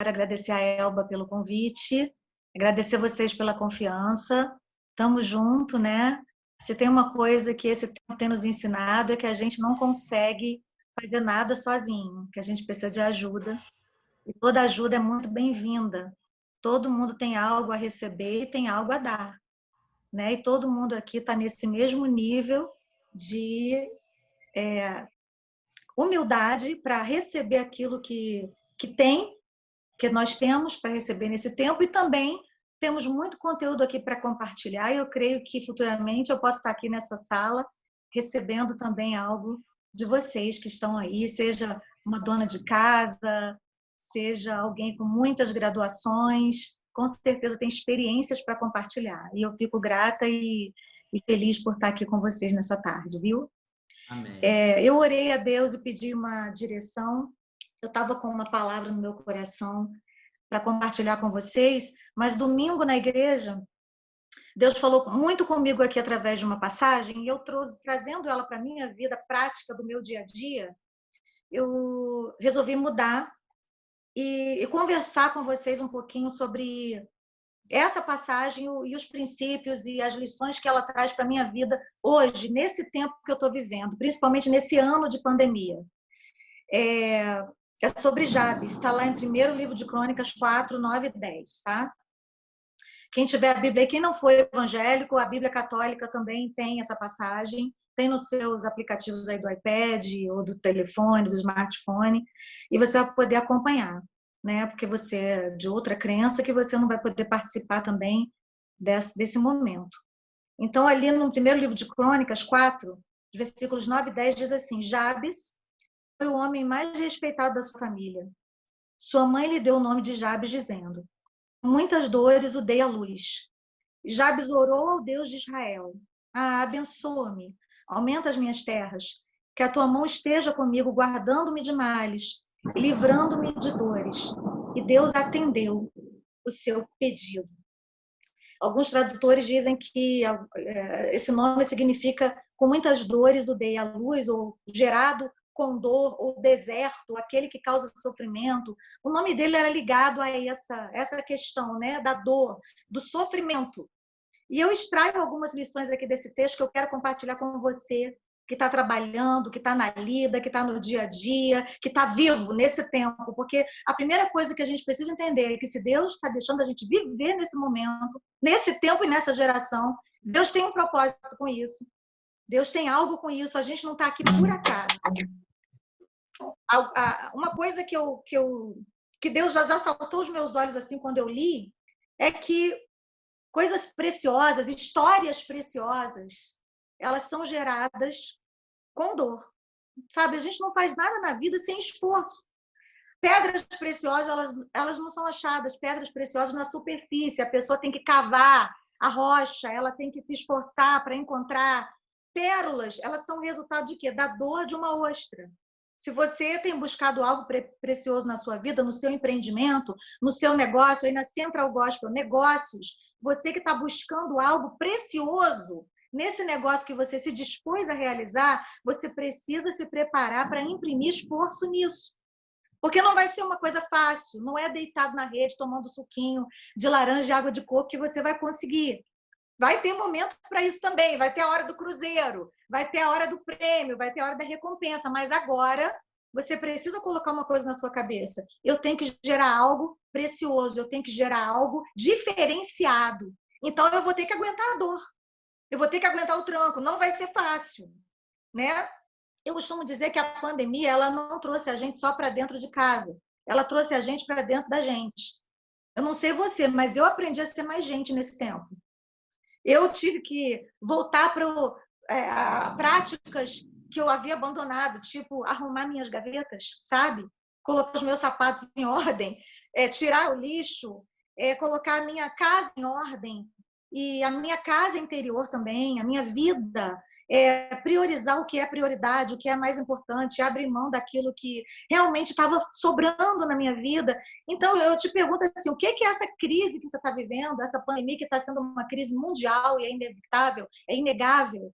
Quero agradecer a Elba pelo convite, agradecer vocês pela confiança. Estamos juntos, né? Se tem uma coisa que esse tempo tem nos ensinado é que a gente não consegue fazer nada sozinho, que a gente precisa de ajuda. E toda ajuda é muito bem-vinda. Todo mundo tem algo a receber e tem algo a dar, né? E todo mundo aqui está nesse mesmo nível de humildade para receber aquilo que nós temos para receber nesse tempo, e também temos muito conteúdo aqui para compartilhar, e eu creio que futuramente eu posso estar aqui nessa sala recebendo também algo de vocês que estão aí, seja uma dona de casa, seja alguém com muitas graduações, com certeza tem experiências para compartilhar, e eu fico grata e feliz por estar aqui com vocês nessa tarde, viu? Amém. Eu orei a Deus e pedi uma direção. Eu estava com uma palavra no meu coração para compartilhar com vocês, mas domingo na igreja, Deus falou muito comigo aqui através de uma passagem, e eu trazendo ela para a minha vida prática do meu dia a dia, eu resolvi mudar e conversar com vocês um pouquinho sobre essa passagem e os princípios e as lições que ela traz para a minha vida hoje, nesse tempo que eu estou vivendo, principalmente nesse ano de pandemia. É sobre Jabes, está lá em 1º livro de Crônicas 4, 9 e 10, tá? Quem tiver a Bíblia, quem não for evangélico, a Bíblia católica também tem essa passagem, tem nos seus aplicativos aí do iPad ou do telefone, do smartphone, e você vai poder acompanhar, né? Porque você é de outra crença que você não vai poder participar também desse momento. Então, ali no 1º livro de Crônicas 4, versículos 9 e 10, diz assim: Jabes foi o homem mais respeitado da sua família. Sua mãe lhe deu o nome de Jabes, dizendo: muitas dores o dei à luz. Jabes orou ao Deus de Israel: abençoa-me, aumenta as minhas terras, que a tua mão esteja comigo, guardando-me de males, livrando-me de dores. E Deus atendeu o seu pedido. Alguns tradutores dizem que esse nome significa com muitas dores o dei à luz, ou gerado com dor, ou deserto, aquele que causa sofrimento. O nome dele era ligado a essa questão, né, da dor, do sofrimento. E eu extraio algumas lições aqui desse texto que eu quero compartilhar com você, que está trabalhando, que está na lida, que está no dia a dia, que está vivo nesse tempo. Porque a primeira coisa que a gente precisa entender é que se Deus está deixando a gente viver nesse momento, nesse tempo e nessa geração, Deus tem um propósito com isso. Deus tem algo com isso. A gente não está aqui por acaso. Uma coisa que Deus já saltou os meus olhos assim quando eu li é que coisas preciosas, histórias preciosas, elas são geradas com dor. Sabe, a gente não faz nada na vida sem esforço. Pedras preciosas, elas não são achadas, pedras preciosas na superfície. A pessoa tem que cavar a rocha, ela tem que se esforçar para encontrar. Pérolas, elas são resultado de quê? Da dor de uma ostra. Se você tem buscado algo precioso na sua vida, no seu empreendimento, no seu negócio, aí na Central Gospel Negócios, você que está buscando algo precioso nesse negócio que você se dispôs a realizar, você precisa se preparar para imprimir esforço nisso. Porque não vai ser uma coisa fácil, não é deitado na rede tomando suquinho de laranja e água de coco que você vai conseguir. Vai ter momento para isso também, vai ter a hora do cruzeiro, vai ter a hora do prêmio, vai ter a hora da recompensa, mas agora você precisa colocar uma coisa na sua cabeça. Eu tenho que gerar algo precioso, eu tenho que gerar algo diferenciado. Então eu vou ter que aguentar a dor, eu vou ter que aguentar o tranco, não vai ser fácil, né? Eu costumo dizer que a pandemia ela não trouxe a gente só para dentro de casa, ela trouxe a gente para dentro da gente. Eu não sei você, mas eu aprendi a ser mais gente nesse tempo. Eu tive que voltar para práticas que eu havia abandonado, tipo arrumar minhas gavetas, sabe? Colocar os meus sapatos em ordem, tirar o lixo, colocar a minha casa em ordem, e a minha casa interior também, a minha vida, priorizar o que é prioridade, o que é mais importante, abrir mão daquilo que realmente estava sobrando na minha vida. Então, eu te pergunto assim, o que é essa crise que você está vivendo, essa pandemia que está sendo uma crise mundial e é inevitável, é inegável?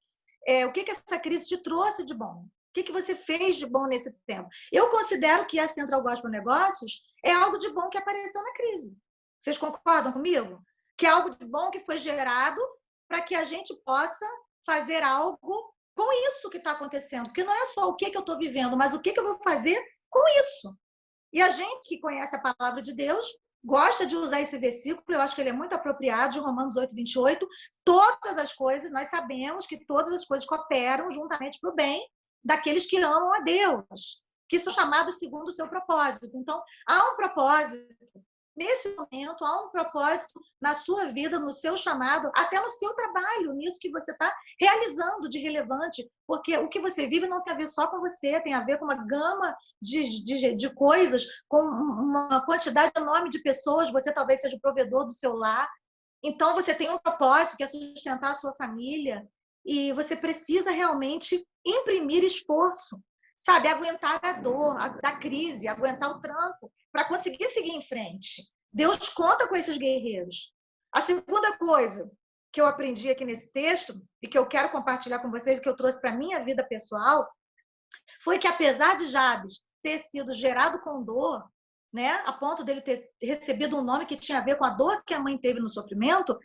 O que essa crise te trouxe de bom? O que você fez de bom nesse tempo? Eu considero que a Central Gospel Negócios é algo de bom que apareceu na crise. Vocês concordam comigo? Que é algo de bom que foi gerado para que a gente possa fazer algo com isso que está acontecendo. Porque não é só o que eu estou vivendo, mas o que eu vou fazer com isso. E a gente que conhece a palavra de Deus gosta de usar esse versículo, eu acho que ele é muito apropriado, de Romanos 8, 28. Todas as coisas, nós sabemos que todas as coisas cooperam juntamente para o bem daqueles que amam a Deus, que são chamados segundo o seu propósito. Então, há um propósito. Nesse momento, há um propósito na sua vida, no seu chamado, até no seu trabalho, nisso que você está realizando de relevante, porque o que você vive não tem a ver só com você, tem a ver com uma gama de coisas, com uma quantidade enorme de pessoas, você talvez seja o provedor do seu lar, então você tem um propósito que é sustentar a sua família, e você precisa realmente imprimir esforço, sabe, aguentar a dor, a crise, aguentar o tranco, para conseguir seguir em frente. Deus conta com esses guerreiros. A segunda coisa que eu aprendi aqui nesse texto, e que eu quero compartilhar com vocês, que eu trouxe para a minha vida pessoal, foi que apesar de Jabes ter sido gerado com dor, né, a ponto dele ter recebido um nome que tinha a ver com a dor que a mãe teve no sofrimento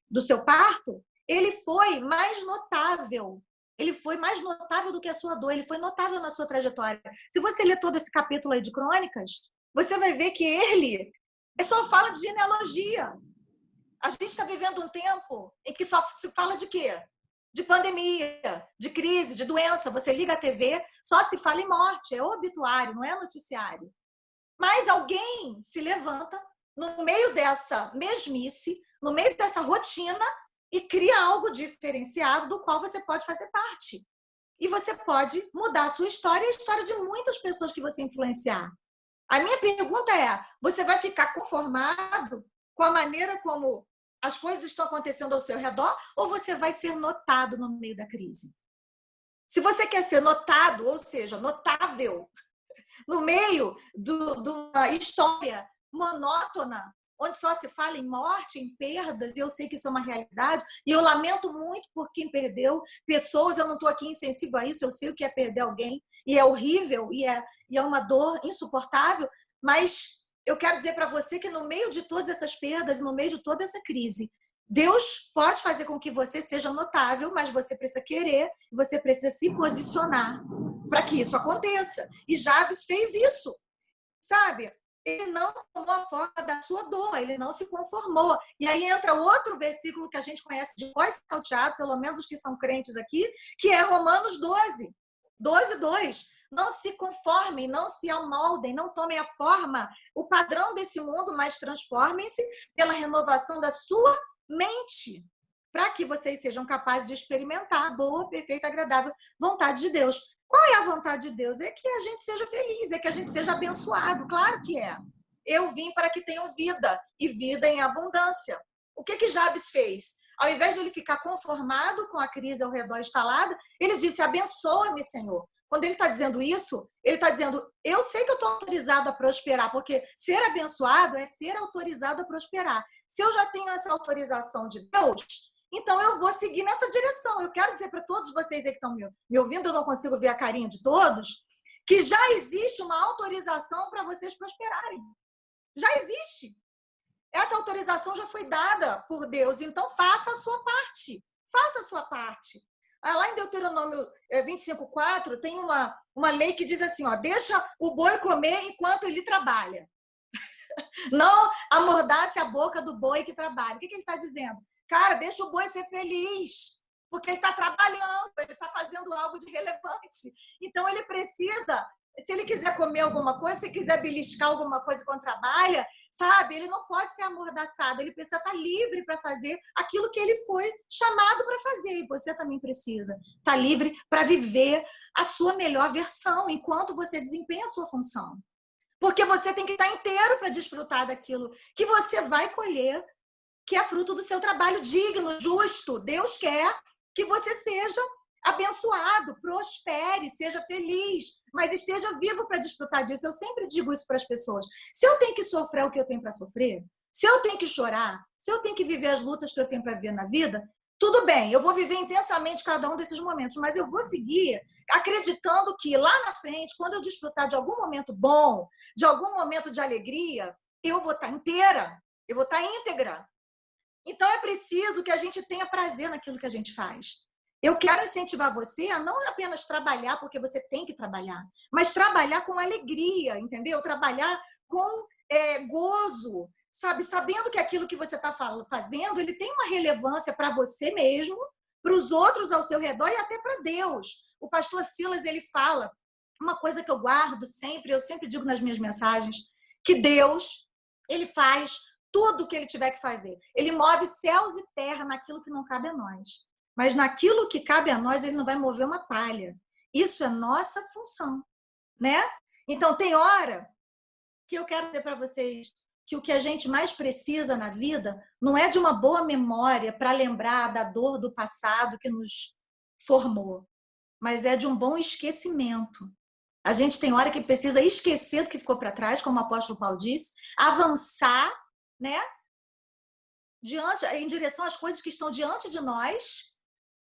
do seu parto, ele foi mais notável. Ele foi mais notável do que a sua dor, ele foi notável na sua trajetória. Se você ler todo esse capítulo aí de Crônicas, você vai ver que ele só fala de genealogia. A gente está vivendo um tempo em que só se fala de quê? De pandemia, de crise, de doença. Você liga a TV, só se fala em morte, é obituário, não é noticiário. Mas alguém se levanta no meio dessa mesmice, no meio dessa rotina, e cria algo diferenciado do qual você pode fazer parte. E você pode mudar a sua história e a história de muitas pessoas que você influenciar. A minha pergunta é, você vai ficar conformado com a maneira como as coisas estão acontecendo ao seu redor ou você vai ser notado no meio da crise? Se você quer ser notado, ou seja, notável, no meio de uma história monótona, onde só se fala em morte, em perdas, e eu sei que isso é uma realidade, e eu lamento muito por quem perdeu pessoas, eu não estou aqui insensível a isso, eu sei o que é perder alguém, e é horrível, e é uma dor insuportável, mas eu quero dizer para você que no meio de todas essas perdas, no meio de toda essa crise, Deus pode fazer com que você seja notável, mas você precisa querer, você precisa se posicionar para que isso aconteça. E Jabes fez isso, sabe? Ele não tomou a forma da sua dor, ele não se conformou. E aí entra outro versículo que a gente conhece de cor salteado, pelo menos os que são crentes aqui, que é Romanos 12, 2. Não se conformem, não se amoldem, não tomem a forma, o padrão desse mundo, mas transformem-se pela renovação da sua mente, para que vocês sejam capazes de experimentar a boa, perfeita, agradável vontade de Deus. Qual é a vontade de Deus? É que a gente seja feliz, é que a gente seja abençoado. Claro que é. Eu vim para que tenham vida, e vida em abundância. O que Jabes fez? Ao invés de ele ficar conformado com a crise ao redor instalada, ele disse, abençoa-me, Senhor. Quando ele está dizendo isso, ele está dizendo, eu sei que eu estou autorizado a prosperar, porque ser abençoado é ser autorizado a prosperar. Se eu já tenho essa autorização de Deus, então eu vou seguir nessa direção. Eu quero dizer para todos vocês aí que estão me ouvindo, eu não consigo ver a carinha de todos, que já existe uma autorização para vocês prosperarem. Já existe. Essa autorização já foi dada por Deus, então faça a sua parte. Faça a sua parte. Lá em Deuteronômio 25:4 tem uma lei que diz assim, ó, deixa o boi comer enquanto ele trabalha. Não amordace a boca do boi que trabalha. O que ele está dizendo? Cara, deixa o boi ser feliz, porque ele está trabalhando, ele está fazendo algo de relevante. Então, ele precisa, se ele quiser comer alguma coisa, se quiser beliscar alguma coisa quando trabalha, sabe? Ele não pode ser amordaçado, ele precisa estar livre para fazer aquilo que ele foi chamado para fazer. E você também precisa estar livre para viver a sua melhor versão enquanto você desempenha a sua função. Porque você tem que estar inteiro para desfrutar daquilo que você vai colher, que é fruto do seu trabalho digno, justo. Deus quer que você seja abençoado, prospere, seja feliz, mas esteja vivo para desfrutar disso. Eu sempre digo isso para as pessoas. Se eu tenho que sofrer o que eu tenho para sofrer, se eu tenho que chorar, se eu tenho que viver as lutas que eu tenho para viver na vida, tudo bem, eu vou viver intensamente cada um desses momentos, mas eu vou seguir acreditando que lá na frente, quando eu desfrutar de algum momento bom, de algum momento de alegria, eu vou estar inteira, eu vou estar íntegra. Então é preciso que a gente tenha prazer naquilo que a gente faz. Eu quero incentivar você a não apenas trabalhar porque você tem que trabalhar, mas trabalhar com alegria, entendeu? Trabalhar com gozo, sabe? Sabendo que aquilo que você está fazendo, ele tem uma relevância para você mesmo, para os outros ao seu redor e até para Deus. O pastor Silas, ele fala uma coisa que eu guardo sempre, eu sempre digo nas minhas mensagens, que Deus, ele faz tudo o que ele tiver que fazer. Ele move céus e terra naquilo que não cabe a nós. Mas naquilo que cabe a nós, ele não vai mover uma palha. Isso é nossa função, né? Então, tem hora que eu quero dizer para vocês que o que a gente mais precisa na vida não é de uma boa memória para lembrar da dor do passado que nos formou, mas é de um bom esquecimento. A gente tem hora que precisa esquecer do que ficou para trás, como o apóstolo Paulo disse, avançar, né? Em direção às coisas que estão diante de nós,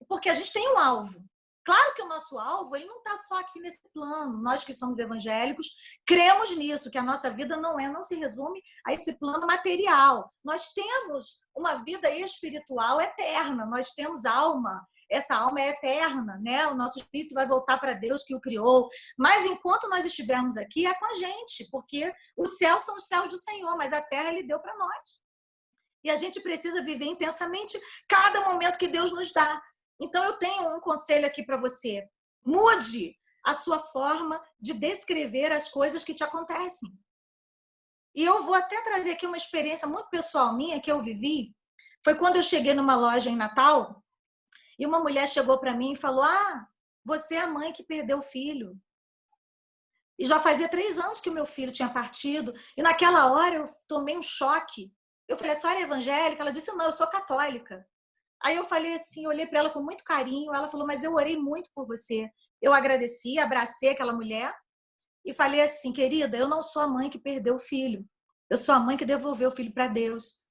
porque a gente tem um alvo. Claro que o nosso alvo ele não está só aqui nesse plano. Nós que somos evangélicos cremos nisso, que a nossa vida não se resume a esse plano material. Nós temos uma vida espiritual eterna, nós temos alma. Essa alma é eterna, né? O nosso espírito vai voltar para Deus que o criou. Mas enquanto nós estivermos aqui, é com a gente, porque os céus são os céus do Senhor, mas a terra ele deu para nós. E a gente precisa viver intensamente cada momento que Deus nos dá. Então, eu tenho um conselho aqui para você. Mude a sua forma de descrever as coisas que te acontecem. E eu vou até trazer aqui uma experiência muito pessoal minha que eu vivi. Foi quando eu cheguei numa loja em Natal e uma mulher chegou para mim e falou: você é a mãe que perdeu o filho. E já fazia 3 anos que o meu filho tinha partido. E naquela hora eu tomei um choque. Eu falei: a senhora é evangélica? Ela disse: não, eu sou católica. Aí eu falei assim, olhei para ela com muito carinho, ela falou: mas eu orei muito por você. Eu agradeci, abracei aquela mulher e falei assim: querida, eu não sou a mãe que perdeu o filho. Eu sou a mãe que devolveu o filho para Deus.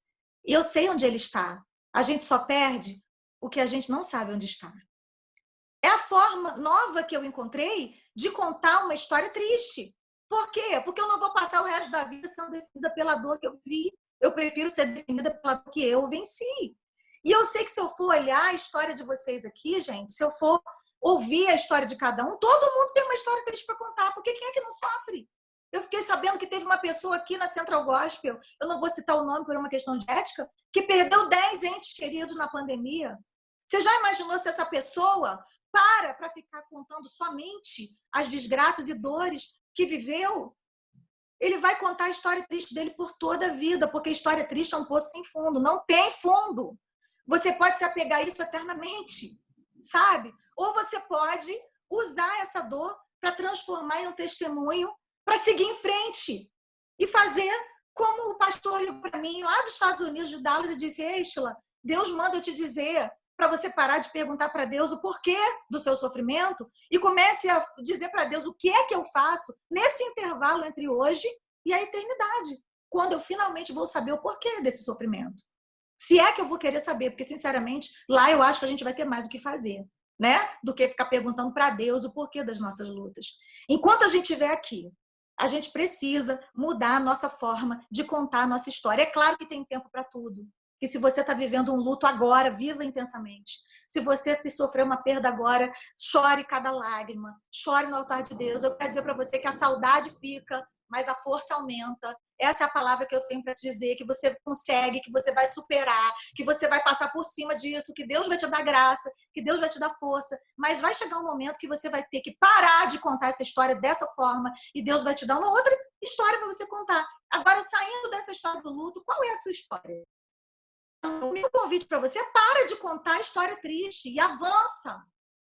E eu sei onde ele está. A gente só perde o que a gente não sabe onde está. É a forma nova que eu encontrei de contar uma história triste. Por quê? Porque eu não vou passar o resto da vida sendo definida pela dor que eu vi. Eu prefiro ser definida pela dor que eu venci. E eu sei que se eu for olhar a história de vocês aqui, gente, se eu for ouvir a história de cada um, todo mundo tem uma história triste para contar, porque quem é que não sofre? Eu fiquei sabendo que teve uma pessoa aqui na Central Gospel, eu não vou citar o nome por uma questão de ética, que perdeu 10 entes queridos na pandemia. Você já imaginou se essa pessoa para ficar contando somente as desgraças e dores que viveu? Ele vai contar a história triste dele por toda a vida, porque a história triste é um poço sem fundo, não tem fundo. Você pode se apegar a isso eternamente, sabe? Ou você pode usar essa dor para transformar em um testemunho, para seguir em frente e fazer como o pastor ligou para mim lá dos Estados Unidos, de Dallas, e disse: Estela, Deus manda eu te dizer para você parar de perguntar para Deus o porquê do seu sofrimento e comece a dizer para Deus o que é que eu faço nesse intervalo entre hoje e a eternidade, quando eu finalmente vou saber o porquê desse sofrimento. Se é que eu vou querer saber, porque, sinceramente, lá eu acho que a gente vai ter mais o que fazer, né? Do que ficar perguntando para Deus o porquê das nossas lutas. Enquanto a gente estiver aqui, a gente precisa mudar a nossa forma de contar a nossa história. É claro que tem tempo para tudo. E se você está vivendo um luto agora, viva intensamente. Se você sofreu uma perda agora, chore cada lágrima, chore no altar de Deus. Eu quero dizer para você que a saudade fica, mas a força aumenta. Essa é a palavra que eu tenho para te dizer, que você consegue, que você vai superar, que você vai passar por cima disso, que Deus vai te dar graça, que Deus vai te dar força. Mas vai chegar um momento que você vai ter que parar de contar essa história dessa forma e Deus vai te dar uma outra história para você contar. Agora, saindo dessa história do luto, qual é a sua história? O meu convite para você é: para de contar a história triste e avança.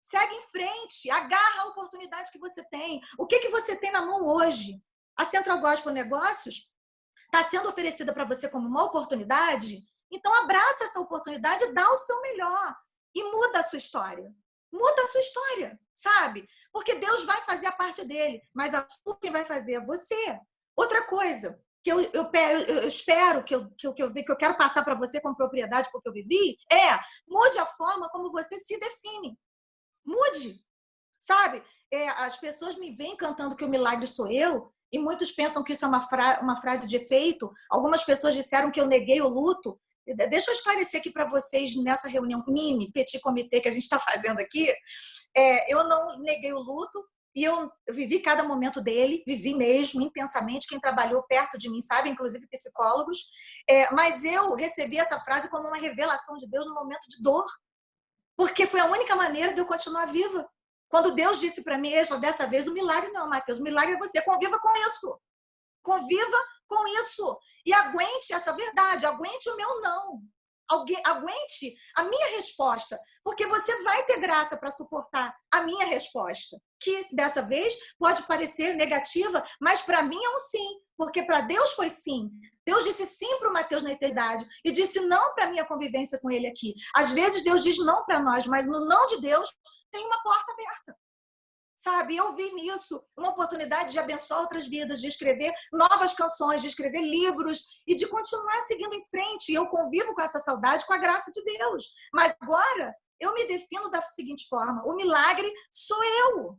Segue em frente, agarra a oportunidade que você tem. O que você tem na mão hoje? A Central Gospel Negócios está sendo oferecida para você como uma oportunidade, então abraça essa oportunidade e dá o seu melhor. E muda a sua história. Muda a sua história, sabe? Porque Deus vai fazer a parte dele, mas a sua quem vai fazer é você. Outra coisa, eu espero que eu quero passar para você com propriedade porque eu vivi, mude a forma como você se define. Mude, sabe? As pessoas me veem cantando que o milagre sou eu, e muitos pensam que isso é uma frase de efeito. Algumas pessoas disseram que eu neguei o luto. Deixa eu esclarecer aqui para vocês, nessa reunião mini, petit comitê que a gente está fazendo aqui, eu não neguei o luto, e eu vivi cada momento dele, vivi mesmo, intensamente. Quem trabalhou perto de mim sabe, inclusive psicólogos. Mas eu recebi essa frase como uma revelação de Deus no momento de dor, porque foi a única maneira de eu continuar viva. Quando Deus disse para mim, dessa vez, o milagre não, Mateus, o milagre é você, conviva com isso. Conviva com isso. E aguente essa verdade, aguente o meu não. Aguente a minha resposta, porque você vai ter graça para suportar a minha resposta, que dessa vez pode parecer negativa, mas para mim é um sim, porque para Deus foi sim. Deus disse sim para o Mateus na eternidade e disse não para a minha convivência com ele aqui. Às vezes Deus diz não para nós, mas no não de Deus tem uma porta aberta. Sabe, eu vi nisso uma oportunidade de abençoar outras vidas, de escrever novas canções, de escrever livros e de continuar seguindo em frente. E eu convivo com essa saudade com a graça de Deus. Mas agora eu me defino da seguinte forma: o milagre sou eu.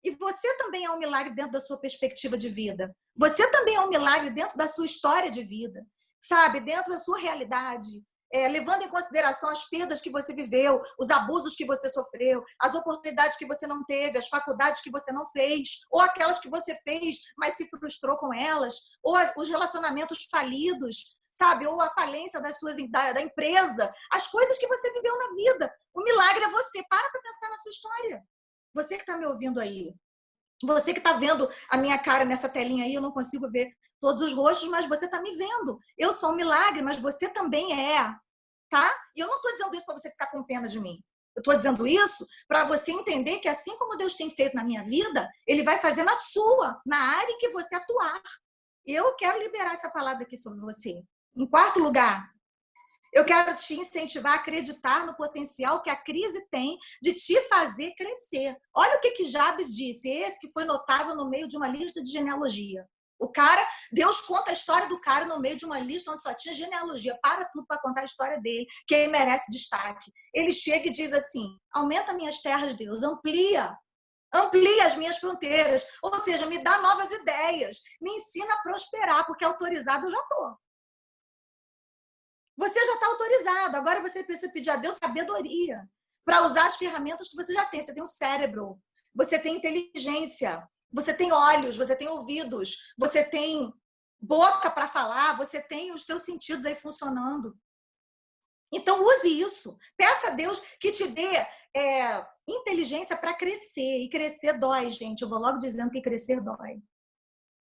E você também é um milagre dentro da sua perspectiva de vida. Você também é um milagre dentro da sua história de vida, sabe, dentro da sua realidade. Levando em consideração as perdas que você viveu, os abusos que você sofreu, as oportunidades que você não teve, as faculdades que você não fez, ou aquelas que você fez, mas se frustrou com elas, ou os relacionamentos falidos, sabe? Ou a falência da empresa, as coisas que você viveu na vida. O milagre é você. Para pensar na sua história. Você que está me ouvindo aí, você que está vendo a minha cara nessa telinha aí, eu não consigo ver todos os rostos, mas você está me vendo. Eu sou um milagre, mas você também é, tá? E eu não estou dizendo isso para você ficar com pena de mim. Eu estou dizendo isso para você entender que assim como Deus tem feito na minha vida, Ele vai fazer na sua, na área em que você atuar. E eu quero liberar essa palavra aqui sobre você. Em quarto lugar, eu quero te incentivar a acreditar no potencial que a crise tem de te fazer crescer. Olha o que Jabes disse, esse que foi notável no meio de uma lista de genealogia. O cara, Deus conta a história do cara no meio de uma lista onde só tinha genealogia. Para tudo para contar a história dele, que ele merece destaque. Ele chega e diz assim: aumenta minhas terras, Deus, amplia as minhas fronteiras. Ou seja, me dá novas ideias, me ensina a prosperar, porque autorizado eu já estou. Você já está autorizado. Agora você precisa pedir a Deus sabedoria para usar as ferramentas que você já tem. Você tem um cérebro, você tem inteligência, você tem olhos, você tem ouvidos, você tem boca para falar, você tem os teus sentidos aí funcionando. Então, use isso. Peça a Deus que te dê inteligência para crescer. E crescer dói, gente. Eu vou logo dizendo que crescer dói.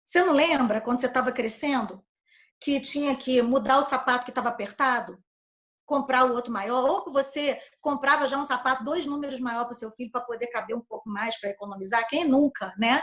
Você não lembra quando você estava crescendo? Que tinha que mudar o sapato que estava apertado, comprar o outro maior, ou que você comprava já um sapato 2 números maior para o seu filho para poder caber um pouco mais, para economizar. Quem nunca, né?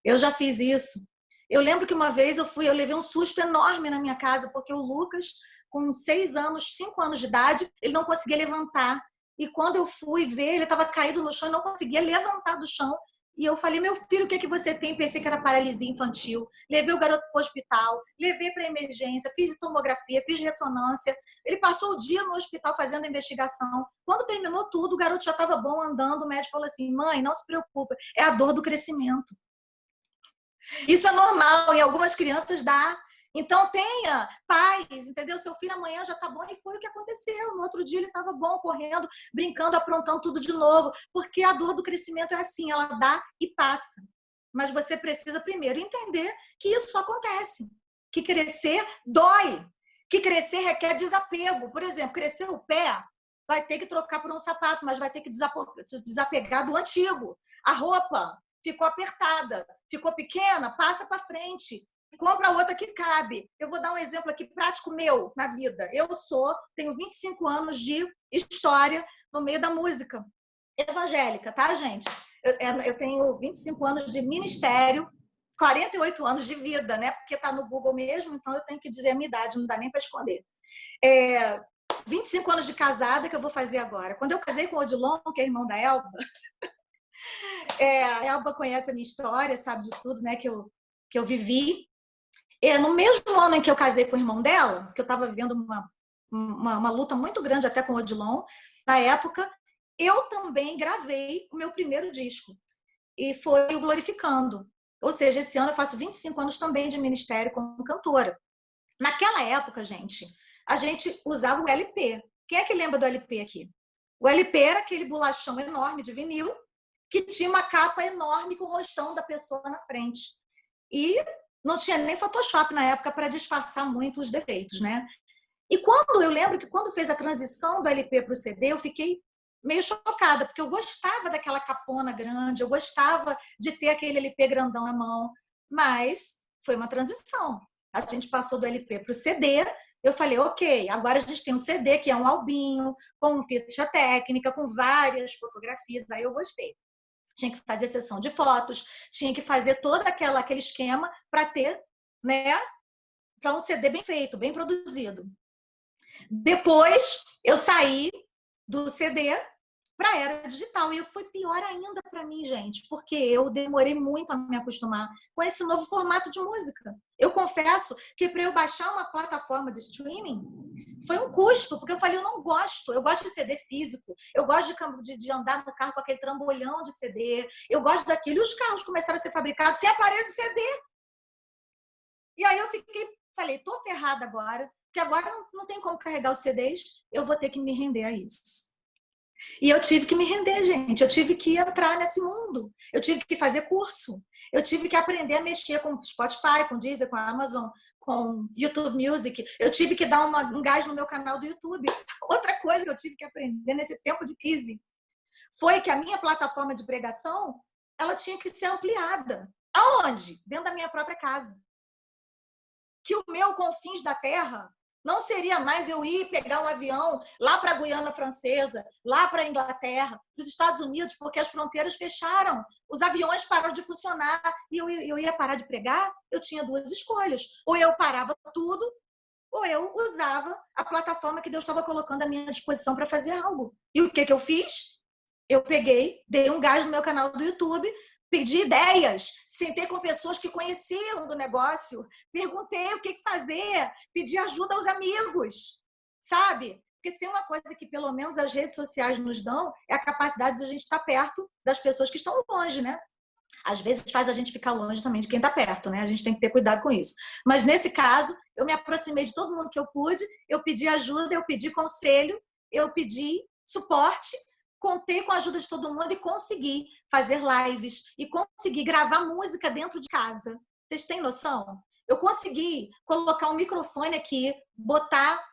Eu já fiz isso. Eu lembro que uma vez eu levei um susto enorme na minha casa, porque o Lucas, com 6 anos, 5 anos de idade, ele não conseguia levantar. E quando eu fui ver, ele estava caído no chão e não conseguia levantar do chão. E eu falei: meu filho, o que é que você tem? Pensei que era paralisia infantil. Levei o garoto para o hospital, levei para emergência, fiz tomografia, fiz ressonância. Ele passou o dia no hospital fazendo a investigação. Quando terminou tudo, o garoto já estava bom, andando. O médico falou assim: mãe, não se preocupe, é a dor do crescimento. Isso é normal, em algumas crianças dá. Então tenha paz, entendeu? Seu filho amanhã já está bom, e foi o que aconteceu. No outro dia ele estava bom, correndo, brincando, aprontando tudo de novo, porque a dor do crescimento é assim, ela dá e passa. Mas você precisa primeiro entender que isso acontece, que crescer dói, que crescer requer desapego. Por exemplo, crescer o pé, vai ter que trocar por um sapato, mas vai ter que desapegar do antigo. A roupa ficou apertada, ficou pequena, passa para frente. Compra outra que cabe. Eu vou dar um exemplo aqui prático meu na vida. Eu tenho 25 anos de história no meio da música evangélica, tá, gente? Eu tenho 25 anos de ministério, 48 anos de vida, né? Porque tá no Google mesmo, então eu tenho que dizer a minha idade, não dá nem para esconder. 25 anos de casada que eu vou fazer agora. Quando eu casei com o Odilon, que é irmão da Elba, a Elba conhece a minha história, sabe de tudo, né, que eu vivi. No mesmo ano em que eu casei com o irmão dela, que eu estava vivendo uma luta muito grande até com o Odilon, na época, eu também gravei o meu primeiro disco. E foi o Glorificando. Ou seja, esse ano eu faço 25 anos também de ministério como cantora. Naquela época, gente, a gente usava o LP. Quem é que lembra do LP aqui? O LP era aquele bolachão enorme de vinil que tinha uma capa enorme com o rostão da pessoa na frente. E não tinha nem Photoshop na época para disfarçar muito os defeitos, né? E eu lembro que quando fez a transição do LP para o CD, eu fiquei meio chocada, porque eu gostava daquela capona grande, eu gostava de ter aquele LP grandão na mão, mas foi uma transição. A gente passou do LP para o CD, eu falei, ok, agora a gente tem um CD que é um albinho, com ficha técnica, com várias fotografias, aí eu gostei. Tinha que fazer sessão de fotos, tinha que fazer todo aquele esquema para ter, né, para um CD bem feito, bem produzido. Depois eu saí do CD para a era digital e foi pior ainda para mim, gente, porque eu demorei muito a me acostumar com esse novo formato de música. Eu confesso que para eu baixar uma plataforma de streaming foi um custo, porque eu falei, eu não gosto, eu gosto de CD físico, eu gosto de andar no carro com aquele trambolhão de CD, eu gosto daquilo, e os carros começaram a ser fabricados sem aparelho de CD. E aí eu falei, tô ferrada agora, porque agora não tem como carregar os CDs, eu vou ter que me render a isso. E eu tive que me render, gente. Eu tive que entrar nesse mundo. Eu tive que fazer curso. Eu tive que aprender a mexer com Spotify, com Deezer, com a Amazon, com YouTube Music. Eu tive que dar um gás no meu canal do YouTube. Outra coisa que eu tive que aprender nesse tempo de crise foi que a minha plataforma de pregação, ela tinha que ser ampliada. Aonde? Dentro da minha própria casa. Que o meu Confins da Terra não seria mais eu ir pegar um avião lá para a Guiana Francesa, lá para a Inglaterra, para os Estados Unidos, porque as fronteiras fecharam, os aviões pararam de funcionar e eu ia parar de pregar. Eu tinha duas escolhas. Ou eu parava tudo, ou eu usava a plataforma que Deus estava colocando à minha disposição para fazer algo. E o que eu fiz? Eu peguei, dei um gás no meu canal do YouTube, pedi ideias, sentei com pessoas que conheciam do negócio, perguntei o que fazer, pedi ajuda aos amigos, sabe? Porque se tem uma coisa que pelo menos as redes sociais nos dão, é a capacidade de a gente estar perto das pessoas que estão longe, né? Às vezes faz a gente ficar longe também de quem está perto, né? A gente tem que ter cuidado com isso. Mas nesse caso, eu me aproximei de todo mundo que eu pude, eu pedi ajuda, eu pedi conselho, eu pedi suporte, contei com a ajuda de todo mundo e consegui fazer lives e consegui gravar música dentro de casa. Vocês têm noção? Eu consegui colocar um microfone aqui, botar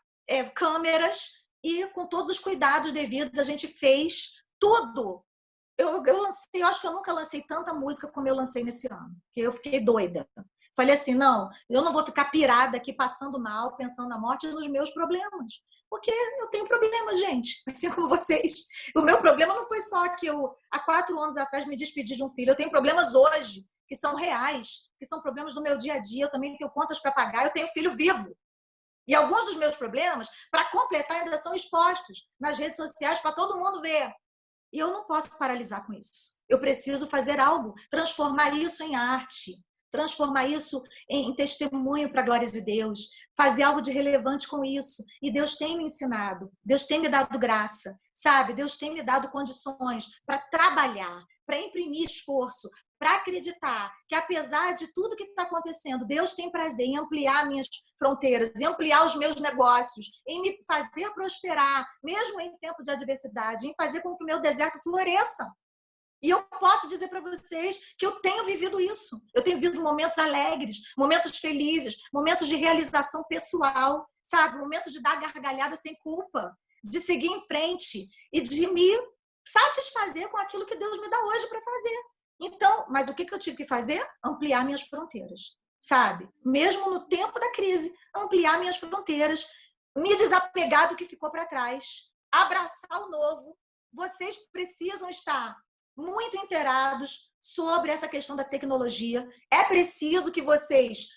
câmeras e com todos os cuidados devidos a gente fez tudo. Eu lancei, eu acho que eu nunca lancei tanta música como eu lancei nesse ano, porque eu fiquei doida. Falei assim, não, eu não vou ficar pirada aqui, passando mal, pensando na morte e nos meus problemas. Porque eu tenho problemas, gente, assim como vocês. O meu problema não foi só que eu, há 4 anos atrás, me despedi de um filho. Eu tenho problemas hoje, que são reais, que são problemas do meu dia a dia. Eu também tenho contas para pagar, eu tenho filho vivo. E alguns dos meus problemas, para completar, ainda são expostos nas redes sociais para todo mundo ver. E eu não posso paralisar com isso. Eu preciso fazer algo, transformar isso em arte, transformar isso em testemunho para a glória de Deus, fazer algo de relevante com isso. E Deus tem me ensinado, Deus tem me dado graça, sabe? Deus tem me dado condições para trabalhar, para imprimir esforço, para acreditar que, apesar de tudo que está acontecendo, Deus tem prazer em ampliar minhas fronteiras, em ampliar os meus negócios, em me fazer prosperar, mesmo em tempo de adversidade, em fazer com que o meu deserto floresça. E eu posso dizer para vocês que eu tenho vivido isso. Eu tenho vivido momentos alegres, momentos felizes, momentos de realização pessoal, sabe? Momentos de dar gargalhada sem culpa, de seguir em frente e de me satisfazer com aquilo que Deus me dá hoje para fazer. Então, mas o que eu tive que fazer? Ampliar minhas fronteiras, sabe? Mesmo no tempo da crise, ampliar minhas fronteiras, me desapegar do que ficou para trás, abraçar o novo. Vocês precisam estar muito inteirados sobre essa questão da tecnologia. É preciso que vocês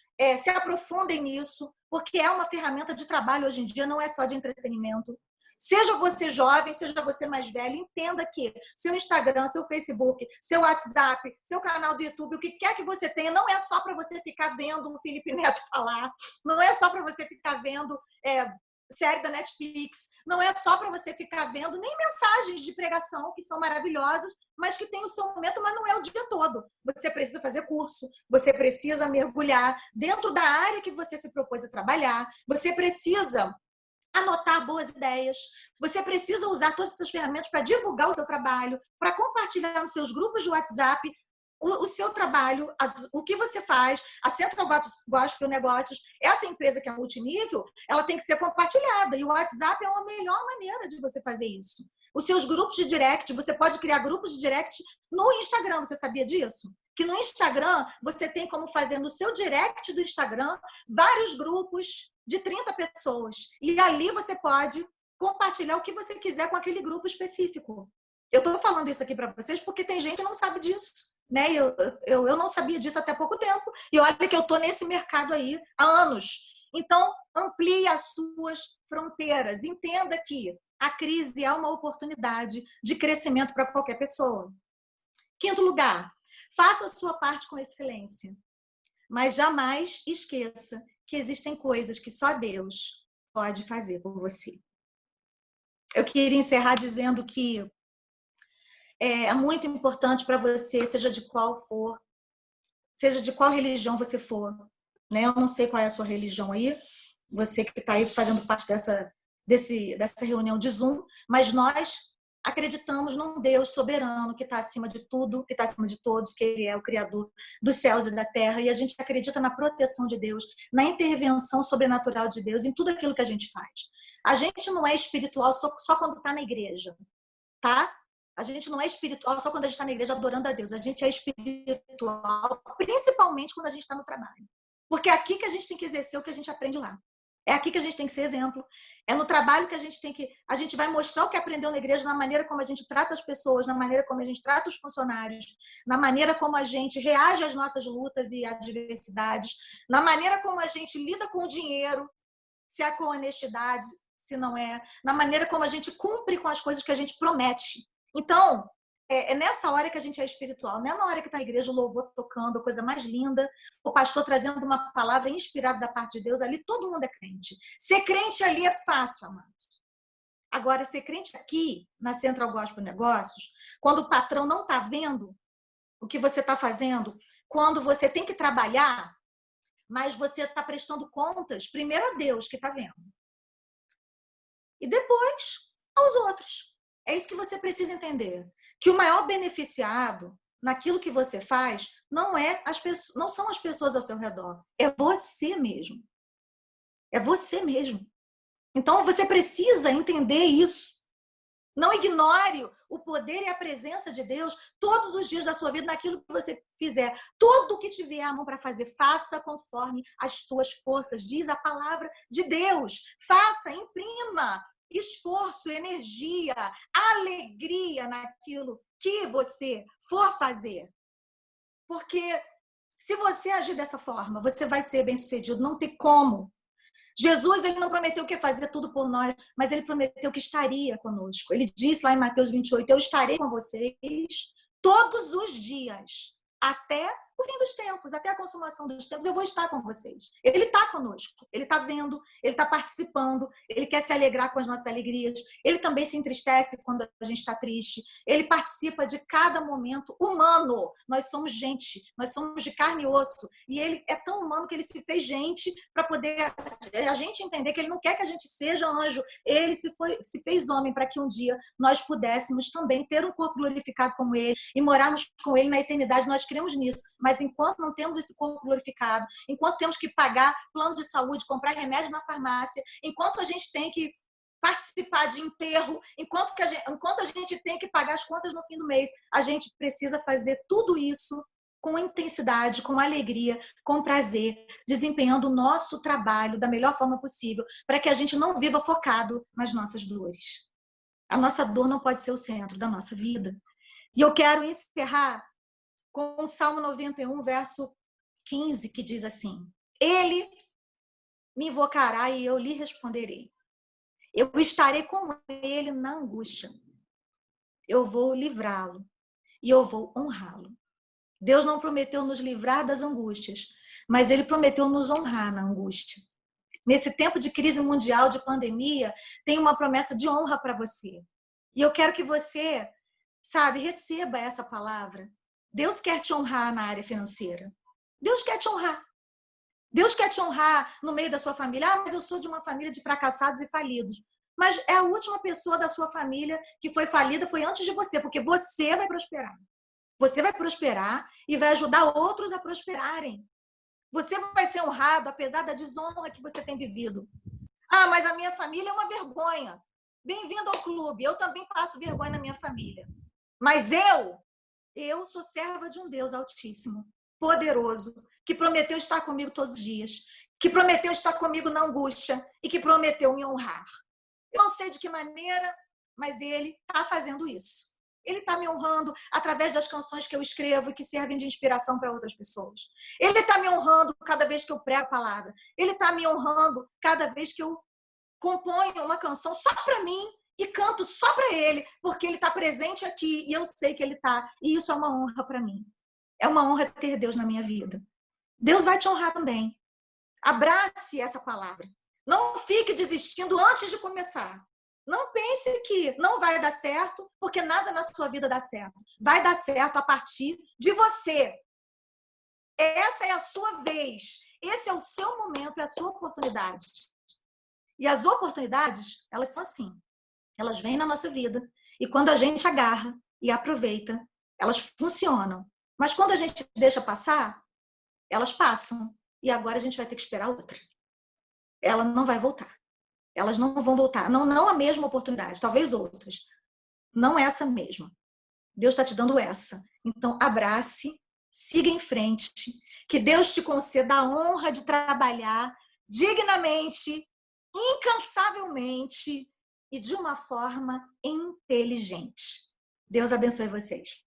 se aprofundem nisso, porque é uma ferramenta de trabalho hoje em dia, não é só de entretenimento. Seja você jovem, seja você mais velho, entenda que seu Instagram, seu Facebook, seu WhatsApp, seu canal do YouTube, o que quer que você tenha, não é só para você ficar vendo o Felipe Neto falar, não é só para você ficar vendo série da Netflix, não é só para você ficar vendo nem mensagens de pregação, que são maravilhosas, mas que tem o seu momento, mas não é o dia todo. Você precisa fazer curso, você precisa mergulhar dentro da área que você se propôs a trabalhar, você precisa anotar boas ideias, você precisa usar todas essas ferramentas para divulgar o seu trabalho, para compartilhar nos seus grupos de WhatsApp o seu trabalho, o que você faz. A Central Gospel Negócios, essa empresa que é multinível, ela tem que ser compartilhada, e o WhatsApp é a melhor maneira de você fazer isso. Os seus grupos de direct, você pode criar grupos de direct no Instagram, você sabia disso? Que no Instagram, você tem como fazer no seu direct do Instagram vários grupos de 30 pessoas. E ali você pode compartilhar o que você quiser com aquele grupo específico. Eu estou falando isso aqui para vocês porque tem gente que não sabe disso. Né? Eu não sabia disso até pouco tempo. E olha que eu estou nesse mercado aí há anos. Então, amplie as suas fronteiras. Entenda que a crise é uma oportunidade de crescimento para qualquer pessoa. Quinto lugar, faça a sua parte com excelência. Mas jamais esqueça que existem coisas que só Deus pode fazer por você. Eu queria encerrar dizendo que é muito importante para você, seja de qual for, seja de qual religião você for, né? Eu não sei qual é a sua religião aí, você que está aí fazendo parte dessa reunião de Zoom, mas nós acreditamos num Deus soberano que está acima de tudo, que está acima de todos, que Ele é o Criador dos céus e da terra, e a gente acredita na proteção de Deus, na intervenção sobrenatural de Deus em tudo aquilo que a gente faz. A gente não é espiritual só quando está na igreja, tá? A gente não é espiritual só quando a gente está na igreja adorando a Deus. A gente é espiritual principalmente quando a gente está no trabalho. Porque é aqui que a gente tem que exercer o que a gente aprende lá. É aqui que a gente tem que ser exemplo. É no trabalho que a gente tem que... A gente vai mostrar o que aprendeu na igreja na maneira como a gente trata as pessoas, na maneira como a gente trata os funcionários, na maneira como a gente reage às nossas lutas e adversidades, na maneira como a gente lida com o dinheiro, se é com honestidade, se não é, na maneira como a gente cumpre com as coisas que a gente promete. Então, é nessa hora que a gente é espiritual, não é na hora que está a igreja, o louvor tocando, a coisa mais linda, o pastor trazendo uma palavra inspirada da parte de Deus, ali todo mundo é crente. Ser crente ali é fácil, amados. Agora, ser crente aqui, na Central Gospel Negócios, quando o patrão não está vendo o que você está fazendo, quando você tem que trabalhar, mas você está prestando contas, primeiro a Deus que está vendo. E depois aos outros. É isso que você precisa entender. Que o maior beneficiado naquilo que você faz não são as pessoas ao seu redor. É você mesmo. É você mesmo. Então, você precisa entender isso. Não ignore o poder e a presença de Deus todos os dias da sua vida naquilo que você fizer. Tudo que tiver a mão para fazer, faça conforme as tuas forças. Diz a palavra de Deus. Faça, imprima esforço, energia, alegria naquilo que você for fazer. Porque se você agir dessa forma, você vai ser bem-sucedido. Não tem como. Jesus, ele não prometeu que ia fazer tudo por nós, mas ele prometeu que estaria conosco. Ele disse lá em Mateus 28, eu estarei com vocês todos os dias, até o fim dos tempos, até a consumação dos tempos, eu vou estar com vocês. Ele está conosco, ele está vendo, ele está participando, ele quer se alegrar com as nossas alegrias, ele também se entristece quando a gente está triste, ele participa de cada momento humano. Nós somos gente, nós somos de carne e osso, e ele é tão humano que ele se fez gente para poder a gente entender que ele não quer que a gente seja anjo, ele se fez homem para que um dia nós pudéssemos também ter um corpo glorificado como ele e morarmos com ele na eternidade. Nós cremos nisso, mas enquanto não temos esse corpo glorificado, enquanto temos que pagar plano de saúde, comprar remédio na farmácia, enquanto a gente tem que participar de enterro, enquanto a gente tem que pagar as contas no fim do mês, a gente precisa fazer tudo isso com intensidade, com alegria, com prazer, desempenhando o nosso trabalho da melhor forma possível, para que a gente não viva focado nas nossas dores. A nossa dor não pode ser o centro da nossa vida. E eu quero encerrar com o Salmo 91, verso 15, que diz assim: Ele me invocará e eu lhe responderei. Eu estarei com ele na angústia. Eu vou livrá-lo e eu vou honrá-lo. Deus não prometeu nos livrar das angústias, mas ele prometeu nos honrar na angústia. Nesse tempo de crise mundial, de pandemia, tem uma promessa de honra para você. E eu quero que você, receba essa palavra. Deus quer te honrar na área financeira. Deus quer te honrar. Deus quer te honrar no meio da sua família. Ah, mas eu sou de uma família de fracassados e falidos. Mas é a última pessoa da sua família que foi falida, foi antes de você, porque você vai prosperar. Você vai prosperar e vai ajudar outros a prosperarem. Você vai ser honrado apesar da desonra que você tem vivido. Ah, mas a minha família é uma vergonha. Bem-vindo ao clube. Eu também passo vergonha na minha família. Mas eu sou serva de um Deus Altíssimo, poderoso, que prometeu estar comigo todos os dias, que prometeu estar comigo na angústia e que prometeu me honrar. Eu não sei de que maneira, mas ele está fazendo isso. Ele está me honrando através das canções que eu escrevo e que servem de inspiração para outras pessoas. Ele está me honrando cada vez que eu prego a palavra. Ele está me honrando cada vez que eu componho uma canção só para mim e canto só para ele, porque ele está presente aqui e eu sei que ele está. E isso é uma honra para mim. É uma honra ter Deus na minha vida. Deus vai te honrar também. Abrace essa palavra. Não fique desistindo antes de começar. Não pense que não vai dar certo, porque nada na sua vida dá certo. Vai dar certo a partir de você. Essa é a sua vez. Esse é o seu momento, é a sua oportunidade. E as oportunidades, elas são assim. Elas vêm na nossa vida. E quando a gente agarra e aproveita, elas funcionam. Mas quando a gente deixa passar, elas passam. E agora a gente vai ter que esperar outra. Ela não vai voltar. Elas não vão voltar. Não a mesma oportunidade, talvez outras. Não essa mesma. Deus está te dando essa. Então, abrace, siga em frente. Que Deus te conceda a honra de trabalhar dignamente, incansavelmente e de uma forma inteligente. Deus abençoe vocês.